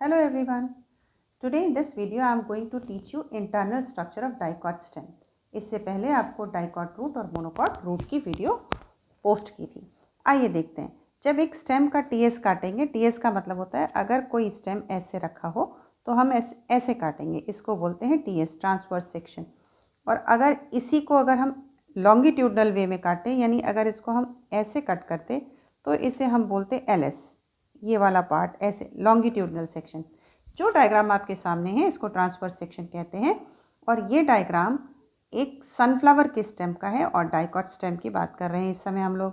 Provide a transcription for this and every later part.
Hello everyone. Today in this video I am going to teach you internal structure of dicot stem. इससे पहले आपको dicot root और monocot root की video post की थी। आइए देखते हैं। जब एक स्टेम का टीएस काटेंगे, टीएस का मतलब होता है अगर कोई स्टेम ऐसे रखा हो तो हम ऐसे काटेंगे, इसको बोलते हैं टीएस, ट्रांसवर्स सेक्शन। और अगर इसी को अगर हम लॉन्गिट्यूडनल वे में काटें, यानी अगर इसको हम ऐसे कट करते तो इसे हम बोलते एलएस। ये वाला पार्ट ऐसे लॉन्गिट्यूडनल सेक्शन। जो डायग्राम आपके सामने है इसको ट्रांसवर्स सेक्शन कहते हैं। और ये डायग्राम एक सनफ्लावर के स्टेम का है और डाइकॉट स्टेम की बात कर रहे हैं इस समय हम लोग।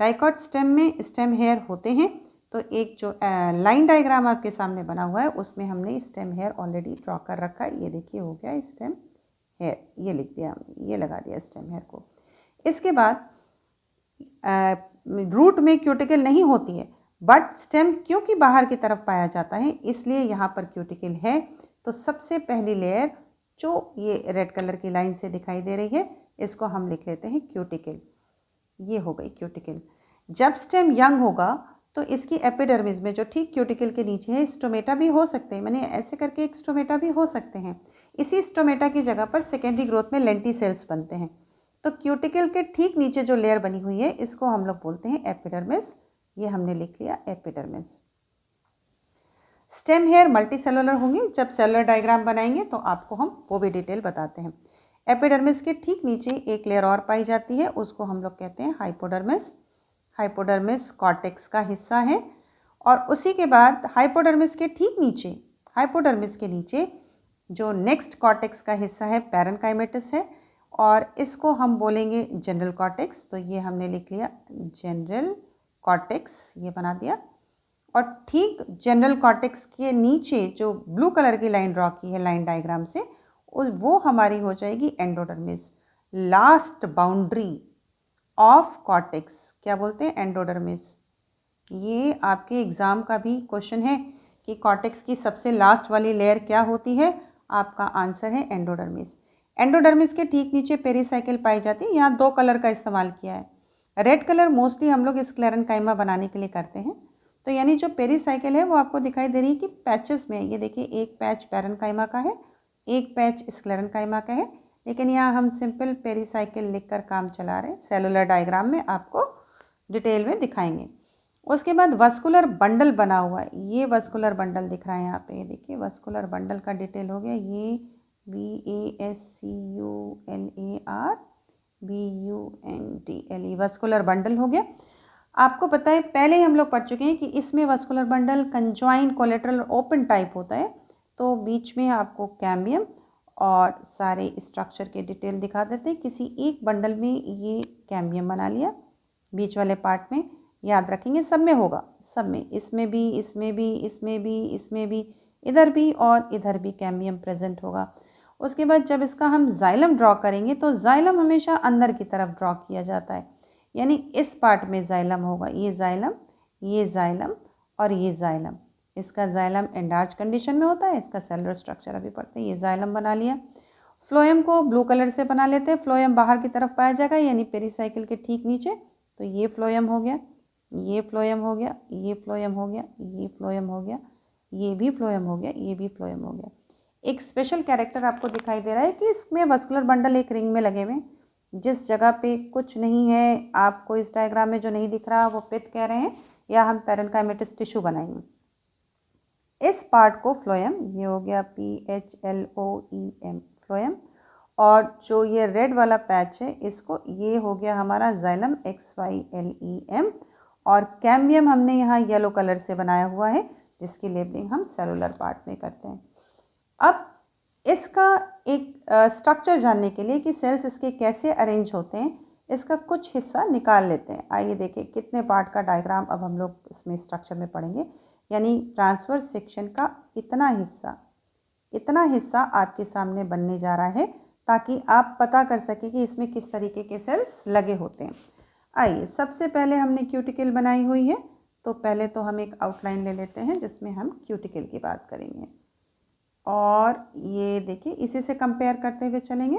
डाइकॉट स्टेम में स्टेम हेयर होते हैं, तो एक जो लाइन डायग्राम आपके सामने बना हुआ है उसमें हमने स्टेम हेयर ऑलरेडी ड्रॉ कर रखा है। ये देखिए हो गया स्टेम हेयर, ये लिख दिया हमने, ये लगा दिया स्टेम हेयर को। इसके बाद रूट में क्यूटिकल नहीं होती है, बट स्टेम क्योंकि बाहर की तरफ पाया जाता है इसलिए यहाँ पर क्यूटिकल है। तो सबसे पहली लेयर जो ये रेड कलर की लाइन से दिखाई दे रही है इसको हम लिख लेते हैं क्यूटिकल। ये हो गई क्यूटिकल। जब स्टेम यंग होगा तो इसकी एपिडर्मिस में जो ठीक क्यूटिकल के नीचे है स्टोमेटा भी हो सकते हैं, मैंने ऐसे करके एक स्टोमेटा भी हो सकते हैं। इसी स्टोमेटा की जगह पर सेकेंडरी ग्रोथ में लेंटिसेल्स बनते हैं। तो क्यूटिकल के ठीक नीचे जो लेयर बनी हुई है इसको हम लोग बोलते हैं एपिडर्मिस। ये हमने लिख लिया एपिडर्मिस। स्टेम हेयर मल्टीसेलुलर होंगे। जब सेलुलर डायग्राम बनाएंगे तो आपको हम वो भी डिटेल बताते हैं। एपिडर्मिस के ठीक नीचे एक लेयर और पाई जाती है, उसको हम लोग कहते हैं हाइपोडर्मिस। हाइपोडर्मिस कॉर्टेक्स का हिस्सा है। और उसी के बाद हाइपोडर्मिस के ठीक नीचे, हाइपोडर्मिस के नीचे जो नेक्स्ट कॉर्टेक्स का हिस्सा है पैरेन्काइमेटिस है, और इसको हम बोलेंगे जनरल कॉर्टेक्स। तो ये हमने लिख लिया जनरल कॉर्टेक्स, ये बना दिया। और ठीक जनरल कॉर्टेक्स के नीचे जो ब्लू कलर की लाइन ड्रॉ की है लाइन डायग्राम से, वो हमारी हो जाएगी endodermis, last boundary of cortex. क्या बोलते हैं? एंडोडर्मिस। ये आपके एग्ज़ाम का भी क्वेश्चन है कि कॉर्टेक्स की सबसे लास्ट वाली लेयर क्या होती है? आपका आंसर है एंडोडर्मिस। एंडोडर्मिस के ठीक नीचे पेरीसाइकिल पाई जाती है। यहाँ दो कलर का इस्तेमाल किया है। रेड कलर मोस्टली हम लोग स्क्लेरेन्काइमा बनाने के लिए करते हैं। तो यानी जो पेरीसाइकिल है वो आपको दिखाई दे रही है कि पैचेस में, ये देखिए एक पैच पैरेन्काइमा का है, एक पैच स्क्लेरेन्काइमा का है, लेकिन यहाँ हम सिंपल पेरीसाइकिल लिखकर काम चला रहे हैं। सेलुलर डायग्राम में आपको डिटेल में दिखाएंगे। उसके बाद वस्कुलर बंडल बना हुआ है, ये वस्कुलर बंडल दिख रहा है यहाँ पे, ये देखिए वस्कुलर बंडल का डिटेल हो गया। ये VASCULAR वस्कुलर बंडल हो गया। आपको पता है पहले ही हम लोग पढ़ चुके हैं कि इसमें vascular bundle conjoint, collateral, open type होता है। तो बीच में आपको कैम्बियम और सारे स्ट्रक्चर के डिटेल दिखा देते हैं। किसी एक बंडल में ये कैम्बियम बना लिया, बीच वाले पार्ट में याद रखेंगे सब में होगा, सब में, इसमें भी, इसमें भी, इसमें भी, इसमें भी, इधर भी और इधर भी कैम्बियम प्रेजेंट होगा। उसके बाद जब इसका हम जाइलम ड्रॉ करेंगे तो जाइलम हमेशा अंदर की तरफ ड्रॉ किया जाता है, यानी इस पार्ट में जाइलम होगा। ये जाइलम, ये जाइलम और ये जाइलम। इसका जाइलम एंडार्च कंडीशन में होता है, इसका सेलुलर स्ट्रक्चर अभी पढ़ते हैं। ये जाइलम बना लिया। फ्लोएम को ब्लू कलर से बना लेते हैं। फ्लोएम बाहर की तरफ पाया जाएगा, यानी पेरीसाइकिल के ठीक नीचे। तो ये फ्लोएम हो गया, ये फ्लोएम हो गया, ये फ्लोएम हो गया, ये फ्लोएम हो गया, ये भी फ्लोएम हो गया, ये भी फ्लोएम हो गया। एक स्पेशल कैरेक्टर आपको दिखाई दे रहा है कि इसमें वस्कुलर बंडल एक रिंग में लगे हुए। जिस जगह पे कुछ नहीं है, आपको इस डायग्राम में जो नहीं दिख रहा वो पिथ कह रहे हैं, या हम पैरेन्काइमेटिस टिश्यू बनाएंगे। इस पार्ट को फ्लोएम, ये हो गया PHLOEM फ्लोएम। और जो ये रेड वाला पैच है इसको, ये हो गया हमारा जाइलम XYLEM। और कैम्बियम हमने यहाँ येलो कलर से बनाया हुआ है, जिसकी लेबलिंग हम सेलुलर पार्ट में करते हैं। अब इसका एक स्ट्रक्चर जानने के लिए कि सेल्स इसके कैसे अरेंज होते हैं, इसका कुछ हिस्सा निकाल लेते हैं। आइए देखें कितने पार्ट का डायग्राम अब हम लोग इसमें स्ट्रक्चर में पढ़ेंगे। यानी ट्रांसवर्स सेक्शन का इतना हिस्सा आपके सामने बनने जा रहा है, ताकि आप पता कर सकें कि इसमें किस तरीके के सेल्स लगे होते हैं। आइए, सबसे पहले हमने क्यूटिकल बनाई हुई है, तो पहले तो हम एक आउटलाइन ले लेते हैं जिसमें हम क्यूटिकल की बात करेंगे। और ये देखिए इसी से कंपेयर करते हुए चलेंगे।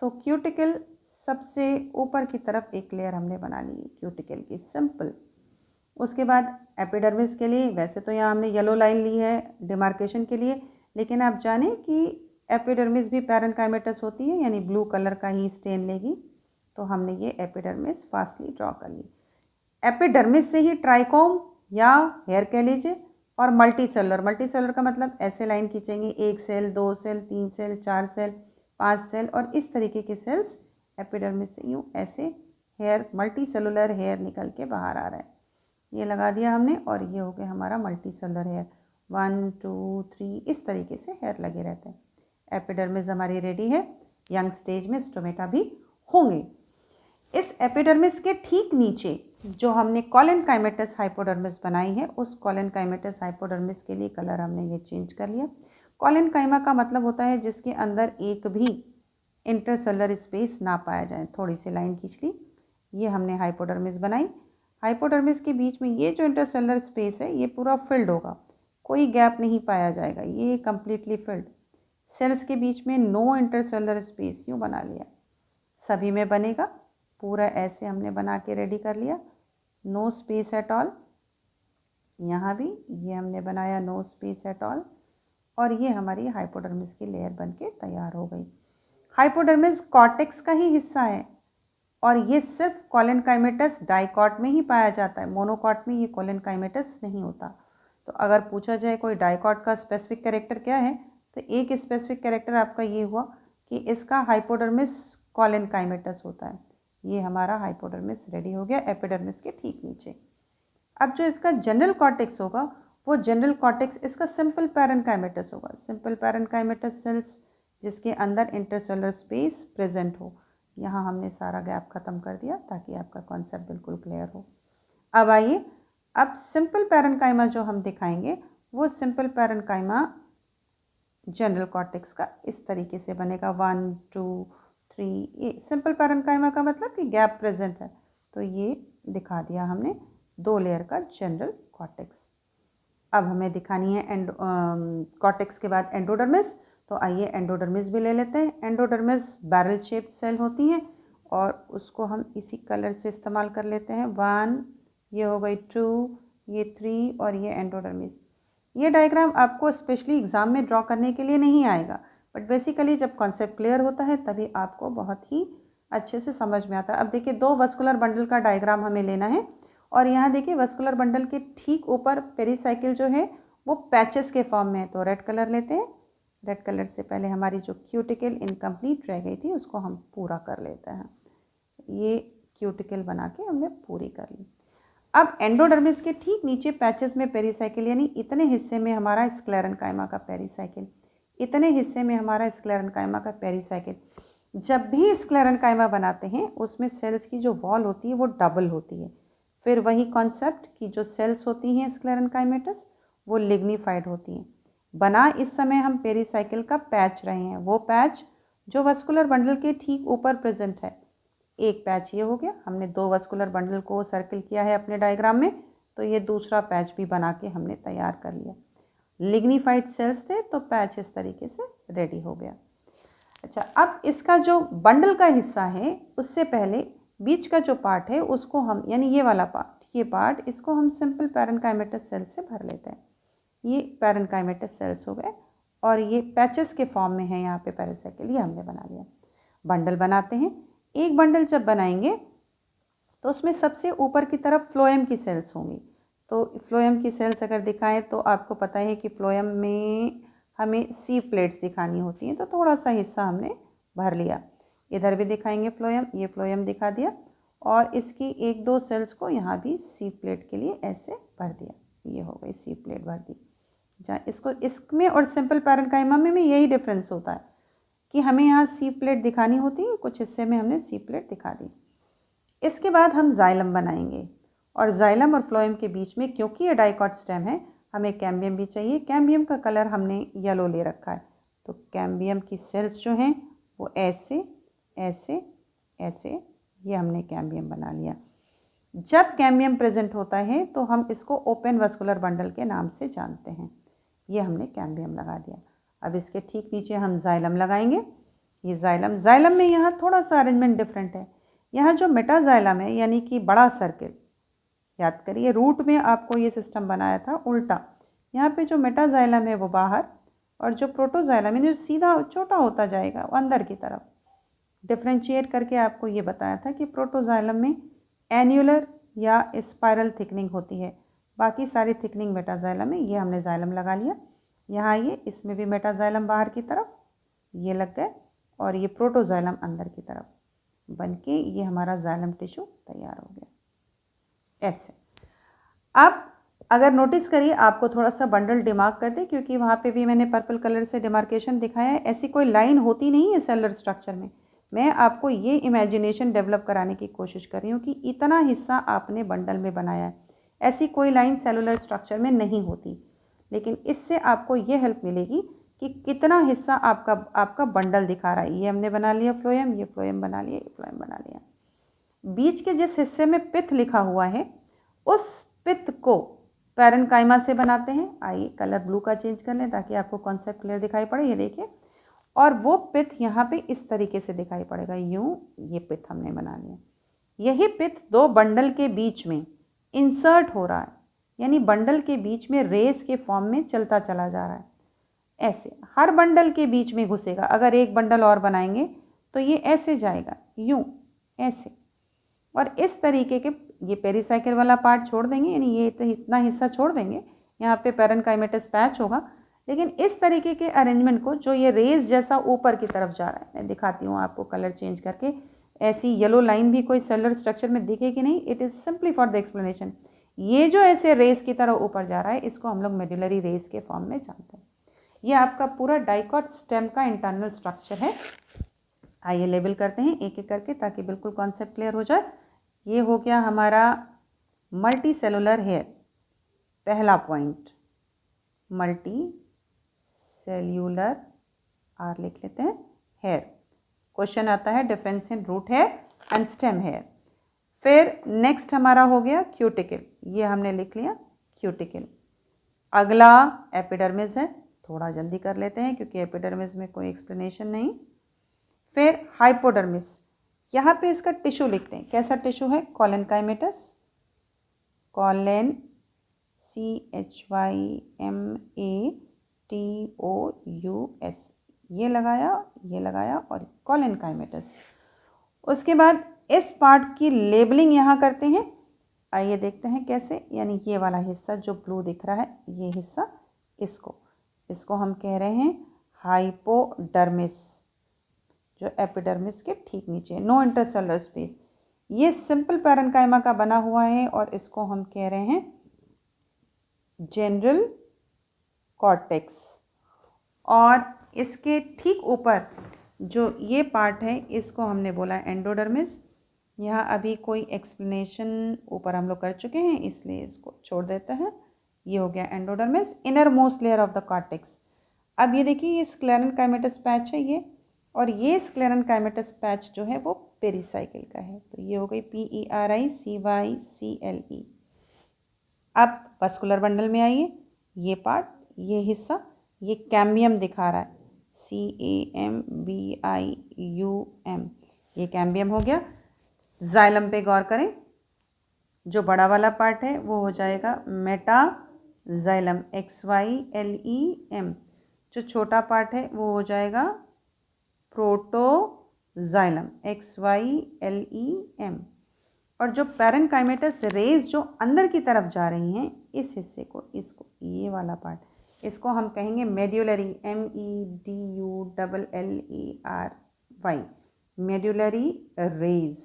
तो क्यूटिकल सबसे ऊपर की तरफ एक लेयर हमने बना ली क्यूटिकल की, सिंपल। उसके बाद एपिडर्मिस के लिए वैसे तो यहाँ हमने येलो लाइन ली है डिमार्केशन के लिए, लेकिन आप जानें कि एपिडर्मिस भी पैरेन्काइमेटस होती है, यानी ब्लू कलर का ही स्टेन लेगी। तो हमने ये एपिडर्मिस फास्टली ड्रॉ कर ली। एपिडर्मिस से ही ट्राइकोम या हेयर कह लीजिए और मल्टी सेलर का मतलब ऐसे लाइन खींचेंगे, 1 cell, 2 cell, 3 cell, 4 cell, 5 cell और इस तरीके के सेल्स एपिडर्मिस से यूँ ऐसे हेयर मल्टी सेलुलर हेयर निकल के बाहर आ रहा है। ये लगा दिया हमने और ये हो गया हमारा मल्टी सेलुलर हेयर। 1 2 3 इस तरीके से हेयर लगे रहते हैं। एपिडर्मिस हमारी रेडी है। यंग स्टेज में स्टोमेटा भी होंगे। इस एपिडर्मिस के ठीक नीचे जो हमने कॉलेनकाइमेटस हाइपोडर्मिस बनाई है, उस कॉलेनकाइमेटस हाइपोडर्मिस के लिए कलर हमने ये चेंज कर लिया। कॉलेनकाइमा का मतलब होता है जिसके अंदर एक भी इंटरसेलुलर स्पेस ना पाया जाए। थोड़ी सी लाइन खींच ली, ये हमने हाइपोडर्मिस बनाई। हाइपोडर्मिस के बीच में ये जो इंटरसेलुलर स्पेस है ये पूरा फिल्ड होगा, कोई गैप नहीं पाया जाएगा, ये कम्प्लीटली फिल्ड। सेल्स के बीच में नो इंटरसेलुलर स्पेस यूँ बना लिया। सभी में बनेगा, पूरा ऐसे हमने बना के रेडी कर लिया। नो स्पेस एट ऑल, यहाँ भी ये हमने बनाया नो स्पेस एट ऑल और ये हमारी हाइपोडर्मिस की लेयर बनके तैयार हो गई। हाइपोडर्मिस कॉर्टेक्स का ही हिस्सा है और ये सिर्फ कॉलेनकाइमेटस डाइकॉट में ही पाया जाता है, मोनोकॉट में ये कॉलेनकाइमेटस नहीं होता। तो अगर पूछा जाए कोई डाइकॉट का स्पेसिफिक कैरेक्टर क्या है, तो एक स्पेसिफिक कैरेक्टर आपका ये हुआ कि इसका हाइपोडर्मिस कॉलेनकाइमेटस होता है। ये हमारा हाइपोडर्मिस रेडी हो गया एपिडर्मिस के ठीक नीचे। अब जो इसका जनरल कॉर्टेक्स होगा, वो जनरल कॉर्टेक्स इसका सिंपल पैरेन्काइमेटस होगा। सिंपल पैरेन्काइमेटस सेल्स जिसके अंदर इंटरसेलुलर स्पेस प्रेजेंट हो। यहाँ हमने सारा गैप ख़त्म कर दिया ताकि आपका कॉन्सेप्ट बिल्कुल क्लियर हो। अब आइए, अब सिंपल पैरेन्काइमा जो हम दिखाएंगे वो सिंपल पैरेन्काइमा जनरल कॉर्टेक्स का इस तरीके से बनेगा। 1 2 3 ये सिंपल पैरेन्काइमा का मतलब कि गैप प्रेजेंट है, तो ये दिखा दिया हमने 2 लेयर का जनरल कॉर्टेक्स। अब हमें दिखानी है कॉर्टेक्स के बाद एंडोडर्मिस। तो आइए एंडोडर्मिस भी ले लेते हैं। एंडोडर्मिस बैरल शेप्ड सेल होती हैं और उसको हम इसी कलर से इस्तेमाल कर लेते हैं। 1 ये हो गई, 2 ये 3 और ये एंडोडर्मिस। ये डायग्राम आपको स्पेशली एग्ज़ाम में ड्रॉ करने के लिए नहीं आएगा, बट बेसिकली जब कॉन्सेप्ट क्लियर होता है तभी आपको बहुत ही अच्छे से समझ में आता है। अब देखिए 2 वस्कुलर बंडल का डायग्राम हमें लेना है और यहाँ देखिए वस्कुलर बंडल के ठीक ऊपर पेरीसाइकिल जो है वो पैचेस के फॉर्म में है। तो रेड कलर लेते हैं। रेड कलर से पहले हमारी जो क्यूटिकल इनकम्प्लीट रह गई थी उसको हम पूरा कर लेते हैं। ये क्यूटिकल बना के हमने पूरी कर ली। अब एंडोडर्मिस के ठीक नीचे पैचेस में पेरीसाइकिल, यानी इतने हिस्से में हमारा स्क्लेरेन्काइमा का पेरीसाइकिल, इतने हिस्से में हमारा स्क्लेरेन्काइमा का पेरीसाइकिल। जब भी स्क्लेरेन्काइमा बनाते हैं उसमें सेल्स की जो वॉल होती है वो डबल होती है। फिर वही कॉन्सेप्ट कि जो सेल्स होती हैं स्क्लेरेन्काइमेटस वो लिग्निफाइड होती हैं। बना इस समय हम पेरीसाइकिल का पैच रहे हैं, वो पैच जो वस्कुलर बंडल के ठीक ऊपर प्रेजेंट है। एक पैच ये हो गया, हमने 2 वस्कुलर बंडल को सर्किल किया है अपने डायग्राम में, तो ये दूसरा पैच भी बना के हमने तैयार कर लिया। लिग्निफाइड सेल्स थे तो पैच इस तरीके से रेडी हो गया। अच्छा, अब इसका जो बंडल का हिस्सा है उससे पहले बीच का जो पार्ट है उसको हम, यानी ये वाला पार्ट, ये पार्ट, इसको हम सिंपल पैरेन्काइमेटस सेल्स से भर लेते हैं। ये पैरेन्काइमेटस सेल्स हो गए और ये पैचेस के फॉर्म में है यहाँ पे पेरीसाइकिल, ये हमने बना लिया। बंडल बनाते हैं। एक बंडल जब बनाएंगे तो उसमें सबसे ऊपर की तरफ फ्लोएम की सेल्स होंगी। तो फ्लोएम की सेल्स अगर दिखाएं तो आपको पता है कि फ्लोएम में हमें सी प्लेट्स दिखानी होती हैं, तो थोड़ा सा हिस्सा हमने भर लिया। इधर भी दिखाएंगे फ्लोएम, ये फ्लोएम दिखा दिया और इसकी 1-2 सेल्स को यहाँ भी सी प्लेट के लिए ऐसे भर दिया। ये हो गई सी प्लेट भर दी। जहाँ इसको, इसमें और सिंपल पैरेन्काइमा में यही डिफरेंस होता है कि हमें यहाँ सी प्लेट दिखानी होती है, कुछ हिस्से में हमने सी प्लेट दिखा दी। इसके बाद हम जाइलम बनाएंगे और जाइलम और फ्लोएम के बीच में, क्योंकि ये डाइकॉट स्टेम है, हमें कैम्बियम भी चाहिए। कैम्बियम का कलर हमने येलो ले रखा है, तो कैम्बियम की सेल्स जो हैं वो ऐसे ऐसे ऐसे, ये हमने कैम्बियम बना लिया। जब कैम्बियम प्रेजेंट होता है तो हम इसको ओपन वस्कुलर बंडल के नाम से जानते हैं। ये हमने कैम्बियम लगा दिया। अब इसके ठीक नीचे हम जाइलम लगाएंगे। ये जाइलम में यहाँ थोड़ा सा अरेंजमेंट डिफरेंट है। यहाँ जो मेटाजाइलम है, यानी कि बड़ा सर्किल, याद करिए, रूट में आपको ये सिस्टम बनाया था उल्टा। यहाँ पे जो मेटाजाइलम है वो बाहर, और जो प्रोटोजाइलम है जो सीधा छोटा होता जाएगा वो अंदर की तरफ। डिफ्रेंशिएट करके आपको ये बताया था कि प्रोटोजाइलम में एन्युलर या स्पाइरल थिकनिंग होती है, बाकी सारी थिकनिंग मेटाजाइलम है। ये हमने जाइलम लगा लिया, यहाँ ये इसमें भी मेटाजाइलम बाहर की तरफ ये लग गए, और ये प्रोटोजाइलम अंदर की तरफ बनके ये हमारा जाइलम टिश्यू तैयार हो गया ऐसे। अब अगर नोटिस करिए, आपको थोड़ा सा बंडल डिमार्क कर दे, क्योंकि वहाँ पे भी मैंने पर्पल कलर से डिमार्केशन दिखाया है। ऐसी कोई लाइन होती नहीं है सेलुलर स्ट्रक्चर में। मैं आपको ये इमेजिनेशन डेवलप कराने की कोशिश कर रही हूँ कि इतना हिस्सा आपने बंडल में बनाया है, ऐसी कोई लाइन सेलुलर स्ट्रक्चर में नहीं होती। लेकिन इससे आपको ये हेल्प मिलेगी कि कितना हिस्सा आपका बंडल दिखा रहा है। ये हमने बना लिया फ्लोएम, ये फ्लोएम बना लिया, ये फ्लोएम बना लिया। बीच के जिस हिस्से में पिथ लिखा हुआ है, उस पिथ को पैरेन्काइमा से बनाते हैं। आइए कलर ब्लू का चेंज कर लें ताकि आपको कॉन्सेप्ट क्लियर दिखाई पड़े। ये देखिए, और वो पिथ यहाँ पे इस तरीके से दिखाई पड़ेगा, यूँ ये पिथ हमने बना लिया। यही पिथ दो बंडल के बीच में इंसर्ट हो रहा है, यानी बंडल के बीच में रेस के फॉर्म में चलता चला जा रहा है। ऐसे हर बंडल के बीच में घुसेगा। अगर एक बंडल और बनाएंगे तो ये ऐसे जाएगा, यूँ ऐसे, और इस तरीके के ये पेरीसाइकिल वाला पार्ट छोड़ देंगे, यानी ये इतना हिस्सा छोड़ देंगे। यहाँ पे पैरेन्काइमेटस पैच होगा, लेकिन इस तरीके के अरेंजमेंट को जो ये रेस जैसा ऊपर की तरफ जा रहा है, मैं दिखाती हूँ आपको कलर चेंज करके। ऐसी येलो लाइन भी कोई सेलुलर स्ट्रक्चर में दिखेगी नहीं। It is simply for the explanation. ये जो ऐसे रेस की तरह ऊपर जा रहा है, इसको हम लोग मेडुलरी रेस के फॉर्म में जानते हैं। ये आपका पूरा डाइकॉट स्टेम का इंटरनल स्ट्रक्चर है। आइए लेबल करते हैं एक एक करके ताकि बिल्कुल कॉन्सेप्ट क्लियर हो जाए। ये हो गया हमारा मल्टी सेलुलर हेयर, पहला पॉइंट मल्टी सेल्यूलर, आर लिख लेते हैं, हेयर। क्वेश्चन आता है difference in root hair and stem hair. फिर नेक्स्ट हमारा हो गया क्यूटिकल, ये हमने लिख लिया क्यूटिकल। अगला एपिडर्मिस है, थोड़ा जल्दी कर लेते हैं क्योंकि एपिडर्मिस में कोई एक्सप्लेनेशन नहीं। फिर हाइपोडर्मिस, यहाँ पे इसका टिश्यू लिखते हैं, कैसा टिश्यू है, कॉलेनकाइमेटस, कॉलेन CHYMATOUS, ये लगाया और कॉलेनकाइमेटस। उसके बाद इस पार्ट की लेबलिंग यहाँ करते हैं। आइए देखते हैं कैसे, यानी ये वाला हिस्सा जो ब्लू दिख रहा है, ये हिस्सा, इसको हम कह रहे हैं हाइपोडर्मिस, जो एपिडर्मिस के ठीक नीचे, नो इंटरसेलुलर स्पेस। ये सिंपल पैरेन्काइमा का बना हुआ है और इसको हम कह रहे हैं जनरल कॉर्टेक्स। और इसके ठीक ऊपर जो ये पार्ट है, इसको हमने बोला एंडोडर्मिस। यहाँ अभी कोई एक्सप्लेनेशन ऊपर हम लोग कर चुके हैं, इसलिए इसको छोड़ देते हैं। ये हो गया endodermis, inner most layer of the cortex. अब ये देखिए, ये स्क्लेरेनकाइमेटस पैच है ये, और ये स्क्लेरेनकाइमेटस पैच जो है वो पेरीसाइकिल का है। तो ये हो गई PERICYCLE। अब वस्कुलर बंडल में आइए, ये पार्ट, ये हिस्सा, ये कैम्बियम दिखा रहा है, CAMBIUM, ये कैम्बियम हो गया। जाइलम पे गौर करें, जो बड़ा वाला पार्ट है वो हो जाएगा मेटाजाइलम, XYLEM। जो छोटा पार्ट है वो हो जाएगा प्रोटोजाइलम, XYLEM। और जो पैरेन्काइमेटस रेज जो अंदर की तरफ जा रही हैं, इस हिस्से को, इसको, ये वाला पार्ट, इसको हम कहेंगे मेड्यूलरी, MEDULLERY, मेड्यूलरी रेज।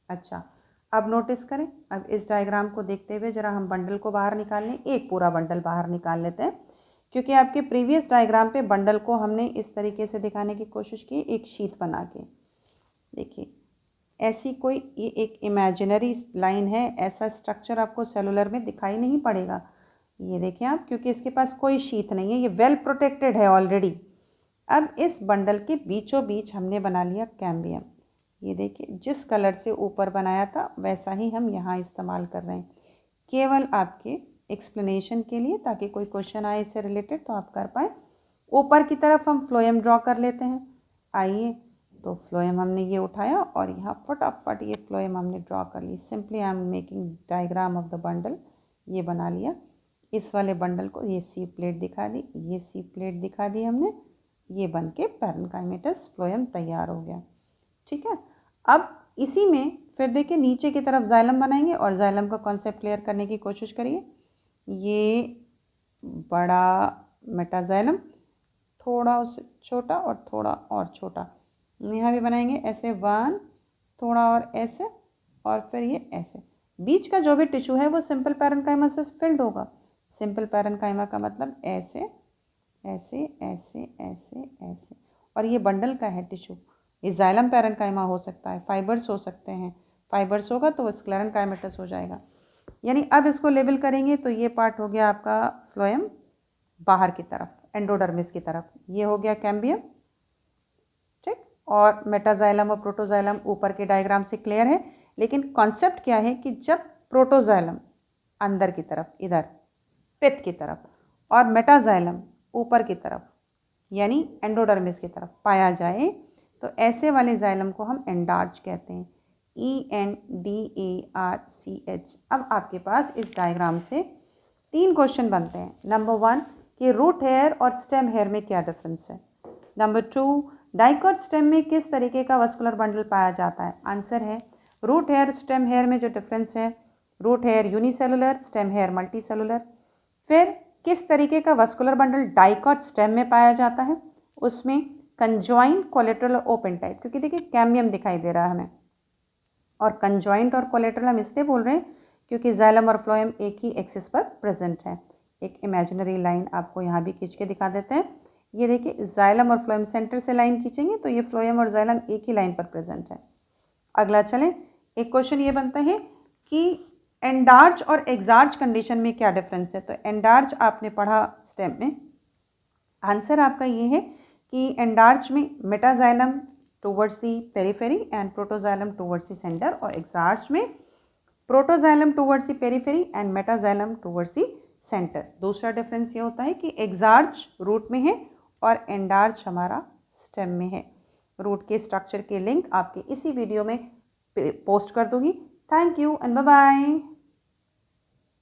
अच्छा, अब नोटिस करें, अब इस डायग्राम को देखते हुए जरा हम बंडल को बाहर निकाल लें। एक पूरा बंडल बाहर निकाल लेते हैं, क्योंकि आपके प्रीवियस डायग्राम पे बंडल को हमने इस तरीके से दिखाने की कोशिश की, एक शीट बना के। देखिए, ऐसी कोई ये एक इमेजिनरी लाइन है, ऐसा स्ट्रक्चर आपको सेलुलर में दिखाई नहीं पड़ेगा। ये देखिए आप, क्योंकि इसके पास कोई शीट नहीं है, ये वेल प्रोटेक्टेड है ऑलरेडी। अब इस बंडल के बीचों बीच हमने बना लिया कैम्बियम। ये देखिए, जिस कलर से ऊपर बनाया था वैसा ही हम यहाँ इस्तेमाल कर रहे हैं, केवल आपके एक्सप्लेनेशन के लिए, ताकि कोई क्वेश्चन आए इससे रिलेटेड तो आप कर पाए। ऊपर की तरफ हम फ्लोएम ड्रॉ कर लेते हैं। आइए, तो फ्लोएम हमने ये उठाया और यहाँ फटाफट ये फ्लोएम हमने ड्रॉ कर ली। Simply I am making diagram of the bundle, ये बना लिया। इस वाले बंडल को ये सी प्लेट दिखा दी, ये सी प्लेट दिखा दी हमने, ये बन के पैरेन्काइमेटस फ्लोएम तैयार हो गया। ठीक है, अब इसी में फिर देखिए नीचे की तरफ जाइलम बनाएंगे और जाइलम का कॉन्सेप्ट क्लियर करने की कोशिश करिए। ये बड़ा मेटाजाइलम, थोड़ा उससे छोटा और थोड़ा और छोटा, यहाँ भी बनाएंगे ऐसे 1, थोड़ा और ऐसे, और फिर ये ऐसे। बीच का जो भी टिश्यू है वो सिंपल पैरेन्काइमा से फिल्ड होगा। सिंपल पैरेन्काइमा का मतलब ऐसे ऐसे ऐसे ऐसे ऐसे, और ये बंडल का है टिश्यू। ये जाइलम पैरेन्काइमा हो सकता है, फाइबर्स हो सकते हैं, फाइबर्स होगा तो स्क्लेरेन्काइमेटस हो जाएगा। यानी अब इसको लेबल करेंगे तो ये पार्ट हो गया आपका फ्लोएम बाहर की तरफ, एंडोडर्मिस की तरफ, ये हो गया कैम्बियम। ठीक, और मेटाजाइलम और प्रोटोजाइलम ऊपर के डायग्राम से क्लियर है। लेकिन कॉन्सेप्ट क्या है कि जब प्रोटोजाइलम अंदर की तरफ, इधर पित्त की तरफ, और मेटाजाइलम ऊपर की तरफ यानी एंडोडर्मिस की तरफ पाया जाए तो ऐसे वाले जाइलम को हम एंडार्च कहते हैं, ENDARCH। अब आपके पास इस डायग्राम से 3 क्वेश्चन बनते हैं। नंबर 1 कि रूट हेयर और स्टेम हेयर में क्या डिफरेंस है। नंबर 2 डाइकॉट स्टेम में किस तरीके का वस्कुलर बंडल पाया जाता है। आंसर है रूट हेयर स्टेम हेयर में जो डिफरेंस है, root hair unicellular, stem hair multicellular. फिर किस तरीके का वस्कुलर बंडल डाइकॉट स्टेम में पाया जाता है, उसमें कंजॉइंट, कोलेटरल और ओपन टाइप, क्योंकि देखिए कैम्बियम दिखाई दे रहा है हमें। और कंजॉइंट और कोलेटरल हम इसलिए बोल रहे हैं क्योंकि जाइलम और फ्लोएम एक ही एक्सिस पर प्रेजेंट है। एक इमेजिनरी लाइन आपको यहाँ भी खींच के दिखा देते हैं। ये देखिए जाइलम और फ्लोएम सेंटर से लाइन खींचेंगे तो ये फ्लोएम और जाइलम एक ही लाइन पर प्रेजेंट है। अगला चलें, एक क्वेश्चन ये बनता है कि एंडार्च और एक्सार्च कंडीशन में क्या डिफरेंस है। तो एंडार्च आपने पढ़ा स्टेम में, आंसर आपका ये है कि एंडार्च में metaxylem towards the periphery and protoxylem towards the centre, और एक्सार्च में protoxylem towards the periphery and metaxylem towards the centre. दूसरा डिफरेंस ये होता है कि एक्सार्च रूट में है और एंडार्च हमारा स्टेम में है। रूट के स्ट्रक्चर के लिंक आपके इसी वीडियो में पोस्ट कर दूंगी। Thank you and bye bye.